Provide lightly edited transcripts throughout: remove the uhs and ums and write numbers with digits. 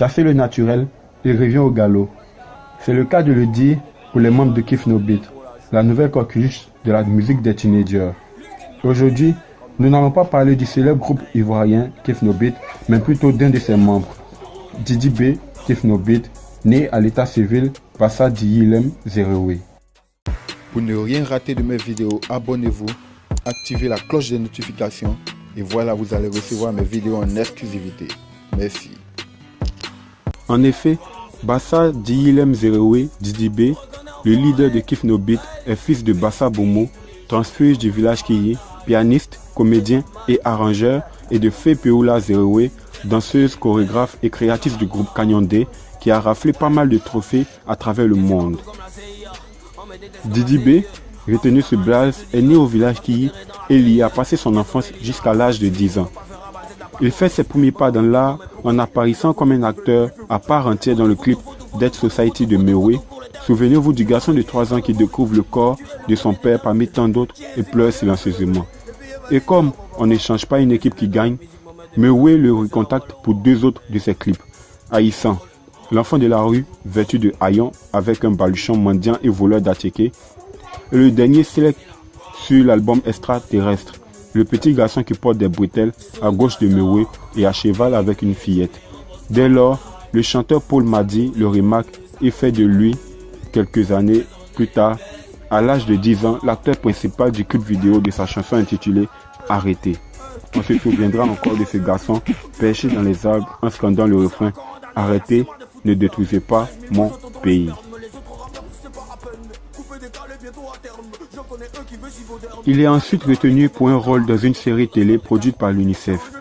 Chasser le naturel, il revient au galop. C'est le cas de le dire pour les membres de Kif No Beat, la nouvelle coqueluche de la musique des teenagers. Aujourd'hui, nous n'allons pas parler du célèbre groupe ivoirien Kif No Beat, mais plutôt d'un de ses membres, Didi B, Kif No Beat, né à l'état civil Bassa Diyilem Zerewe. Pour ne rien rater de mes vidéos, abonnez-vous, activez la cloche des notifications et voilà, vous allez recevoir mes vidéos en exclusivité. Merci. En effet, Bassa Diyilem Zerewe, Didi B, le leader de Kif No Beat, est fils de Bassa Bomo, transfuge du village Kiyi, pianiste, comédien et arrangeur, et de Fepeoula Zerewe, danseuse, chorégraphe et créatrice du groupe Kanyande, qui a raflé pas mal de trophées à travers le monde. Didi B, retenu ce blaze, est né au village Kiyi et il y a passé son enfance jusqu'à l'âge de 10 ans. Il fait ses premiers pas dans l'art en apparaissant comme un acteur à part entière dans le clip Dead Society de Mewe. Souvenez-vous du garçon de 3 ans qui découvre le corps de son père parmi tant d'autres et pleure silencieusement. Et comme on n'échange pas une équipe qui gagne, Mewe le recontacte pour 2 autres de ses clips. Aïssan, l'enfant de la rue, vêtu de haillons avec un baluchon mendiant et voleur d'Attiéké, et le dernier select sur l'album Extraterrestre, le petit garçon qui porte des bretelles à gauche de Mewe et à cheval avec une fillette. Dès lors, le chanteur Paul Madi le remarque et fait de lui, quelques années plus tard, à l'âge de 10 ans, l'acteur principal du clip vidéo de sa chanson intitulée Arrêtez. On se souviendra encore de ce garçon perché dans les arbres en scandant le refrain Arrêtez, ne détruisez pas mon pays. Il est ensuite retenu pour un rôle dans une série télé produite par l'UNICEF.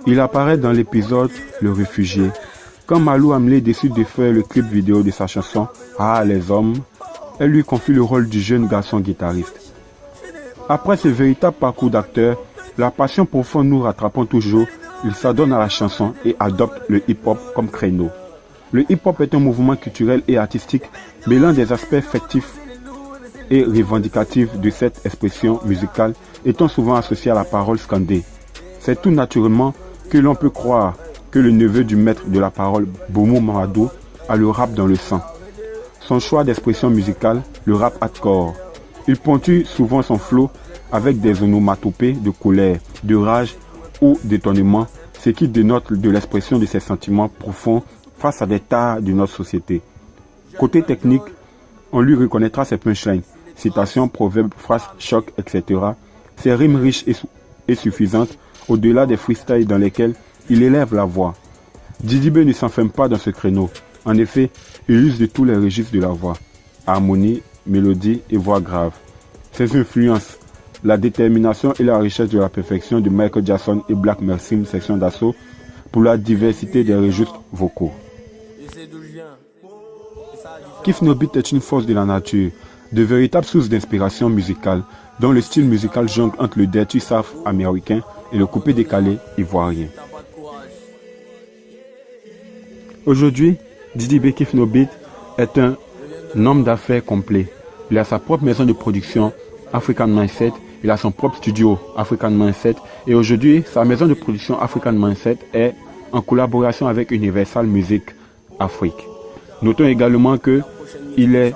Il apparaît dans l'épisode Le Réfugié. Quand Malou Amlé décide de faire le clip vidéo de sa chanson Ah les hommes, elle lui confie le rôle du jeune garçon guitariste. Après ce véritable parcours d'acteur, la passion profonde nous rattrapant toujours, il s'adonne à la chanson et adopte le hip-hop comme créneau. Le hip-hop est un mouvement culturel et artistique mêlant des aspects festifs et revendicatifs de cette expression musicale étant souvent associé à la parole scandée. C'est tout naturellement que l'on peut croire que le neveu du maître de la parole, Bomo Mamadou, a le rap dans le sang. Son choix d'expression musicale, le rap hardcore. Il ponctue souvent son flow avec des onomatopées de colère, de rage ou d'étonnement, ce qui dénote de l'expression de ses sentiments profonds face à des tares de notre société. Côté technique, on lui reconnaîtra ses punchlines, citations, proverbes, phrases, chocs, etc. Ses rimes riches et suffisantes, au-delà des freestyles dans lesquels il élève la voix. Didi B ne s'enferme pas dans ce créneau. En effet, il use de tous les registres de la voix. Harmonie, mélodie et voix grave. Ses influences, la détermination et la richesse de la perfection de Michael Jackson et Black Mercy section d'assaut pour la diversité des registres vocaux. Kif No Beat est une force de la nature, de véritables sources d'inspiration musicale, dont le style musical jongle entre le dirty south américain et le coupé décalé ivoirien. Aujourd'hui, Didi B Kif No Beat est un homme d'affaires complet. Il a sa propre maison de production, African Mindset, il a son propre studio, African Mindset, et aujourd'hui, sa maison de production African Mindset est en collaboration avec Universal Music Afrique. Notons également qu'il est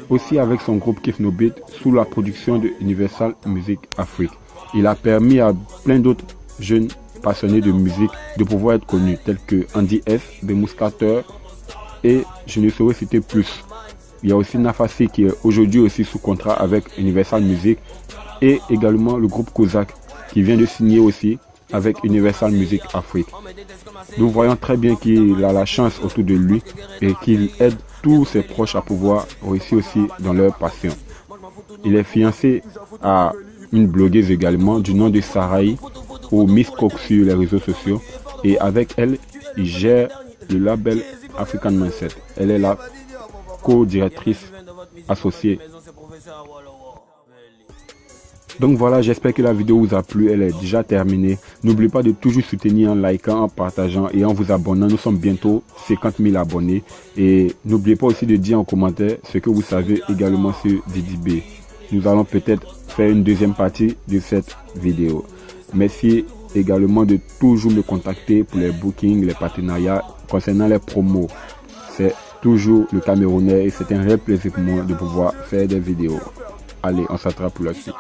aussi avec son groupe Kif No Beat sous la production de Universal Music Afrique. Il a permis à plein d'autres jeunes passionnés de musique de pouvoir être connus, tels que Andy F, Bemouscateur et je ne saurais citer plus. Il y a aussi Nafasi qui est aujourd'hui aussi sous contrat avec Universal Music et également le groupe Kozak qui vient de signer aussi avec Universal Music Afrique. Nous voyons très bien qu'il a la chance autour de lui et qu'il aide tous ses proches à pouvoir réussir aussi dans leur passion. Il est fiancé à une blogueuse également du nom de Sarai ou Miss Coke sur les réseaux sociaux et avec elle, il gère le label African Mindset. Elle est la co-directrice associée. Donc voilà, j'espère que la vidéo vous a plu, elle est déjà terminée. N'oubliez pas de toujours soutenir en likant, en partageant et en vous abonnant. Nous sommes bientôt 50 000 abonnés. Et n'oubliez pas aussi de dire en commentaire ce que vous savez également sur Didi B. Nous allons peut-être faire une deuxième partie de cette vidéo. Merci également de toujours me contacter pour les bookings, les partenariats concernant les promos, c'est toujours le Camerounais et c'est un réel plaisir pour moi de pouvoir faire des vidéos. Allez, on s'attrape pour la suite.